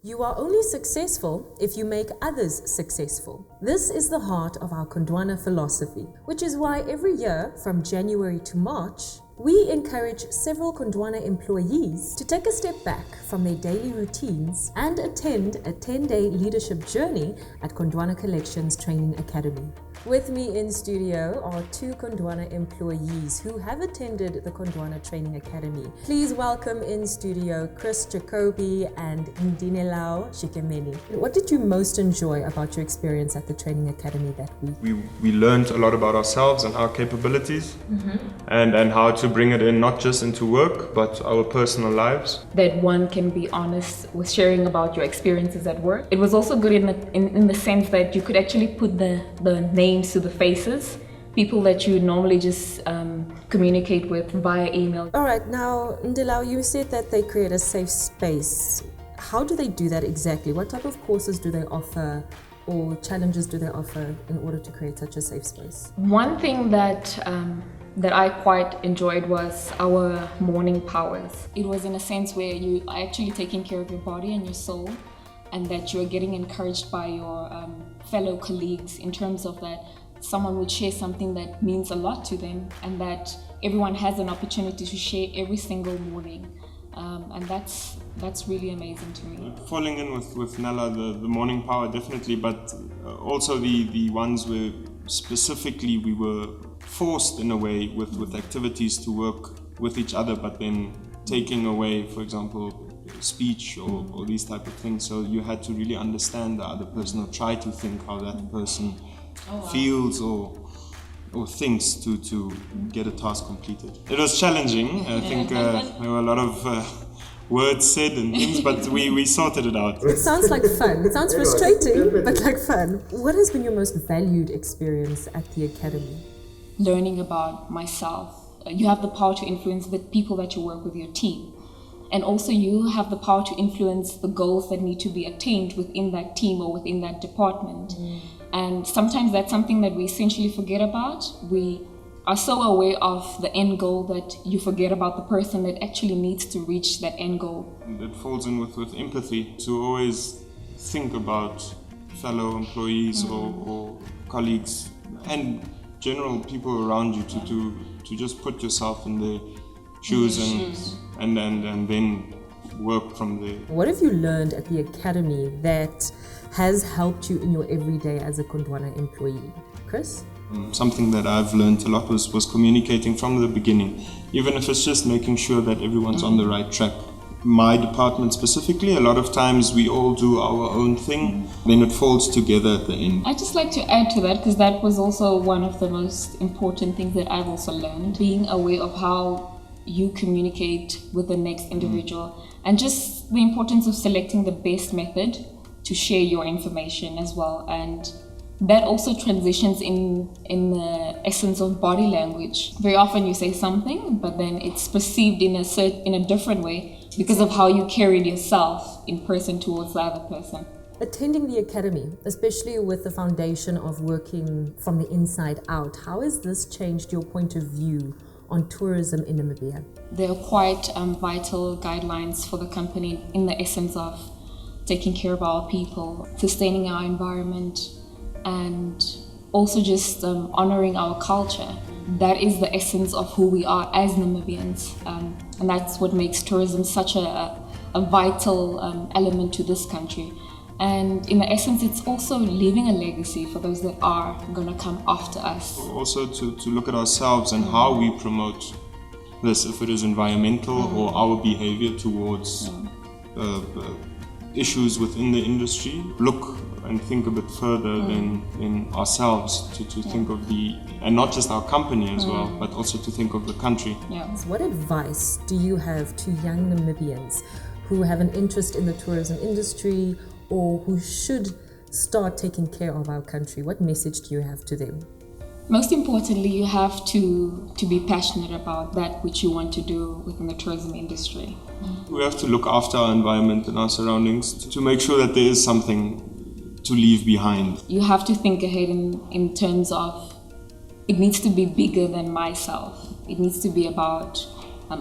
You are only successful if you make others successful. This is the heart of our Gondwana philosophy, which is why every year from January to March, we encourage several Gondwana employees to take a step back from their daily routines and attend a 10-day leadership journey at Gondwana Collection's Training Academy. With me in studio are two Gondwana employees who have attended the Gondwana Training Academy. Please welcome in studio Chris Jacoby and Ndinelao Shikemeni. What did you most enjoy about your experience at the Training Academy that week? We learned a lot about ourselves and our capabilities, and how to bring it in not just into work but our personal lives. That one can be honest with sharing about your experiences at work. It was also good in the sense that you could actually put the names to the faces, people that you normally just communicate with via email. All right, now Ndilao, you said that they create a safe space. How do they do that exactly? What type of courses do they offer or challenges do they offer in order to create such a safe space? One thing that I quite enjoyed was our morning powers. It was in a sense where you are actually taking care of your body and your soul, and that you're getting encouraged by your fellow colleagues in terms of that someone would share something that means a lot to them, and that everyone has an opportunity to share every single morning. And that's really amazing to me. Falling in with Nella, the morning power definitely, but also the ones where specifically we were forced in a way with activities to work with each other, but then taking away, for example, speech or these type of things. So you had to really understand the other person or try to think how that person feels or thinks to get a task completed. It was challenging. I think there were a lot of words said and things, but we sorted it out. It sounds like fun. It sounds frustrating, but like fun. What has been your most valued experience at the academy? Learning about myself. You have the power to influence the people that you work with, your team. And also you have the power to influence the goals that need to be attained within that team or within that department. And sometimes that's something that we essentially forget about. We are so aware of the end goal that you forget about the person that actually needs to reach that end goal. It falls in with empathy, to always think about fellow employees or colleagues and general people around you to just put yourself in their shoes and then work from there. What have you learned at the academy that has helped you in your everyday as a Gondwana employee? Chris? Something that I've learned a lot was communicating from the beginning, even if it's just making sure that everyone's on the right track. My department specifically, a lot of times we all do our own thing, then it falls together at the end. I'd just like to add to that, because that was also one of the most important things that I've also learned. Being aware of how you communicate with the next individual, and just the importance of selecting the best method to share your information as well. And that also transitions in the essence of body language. Very often you say something, but then it's perceived in a different way because of how you carried yourself in person towards the other person. Attending the academy, especially with the foundation of working from the inside out, how has this changed your point of view on tourism in Namibia? There are quite vital guidelines for the company in the essence of taking care of our people, sustaining our environment, and also just honoring our culture. That is the essence of who we are as Namibians, and that's what makes tourism such a vital element to this country. And in the essence, it's also leaving a legacy for those that are going to come after us. Also to look at ourselves and how we promote this, if it is environmental or our behavior towards issues within the industry. Look and think a bit further than ourselves to think of and not just our company as well, but also to think of the country. So what advice do you have to young Namibians who have an interest in the tourism industry or who should start taking care of our country? What message do you have to them? Most importantly, you have to be passionate about that which you want to do within the tourism industry. We have to look after our environment and our surroundings to make sure that there is something to leave behind. You have to think ahead in terms of it needs to be bigger than myself. It needs to be about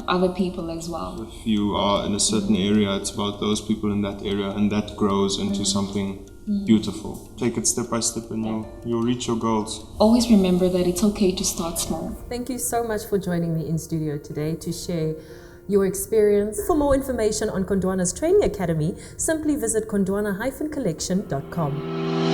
other people as well. If you are in a certain area, it's about those people in that area, and that grows into something beautiful. Take it step by step and you'll reach your goals. Always remember that it's okay to start small. Thank you so much for joining me in studio today to share your experience. For more information on Gondwana's Training Academy, simply visit gondwana-collection.com.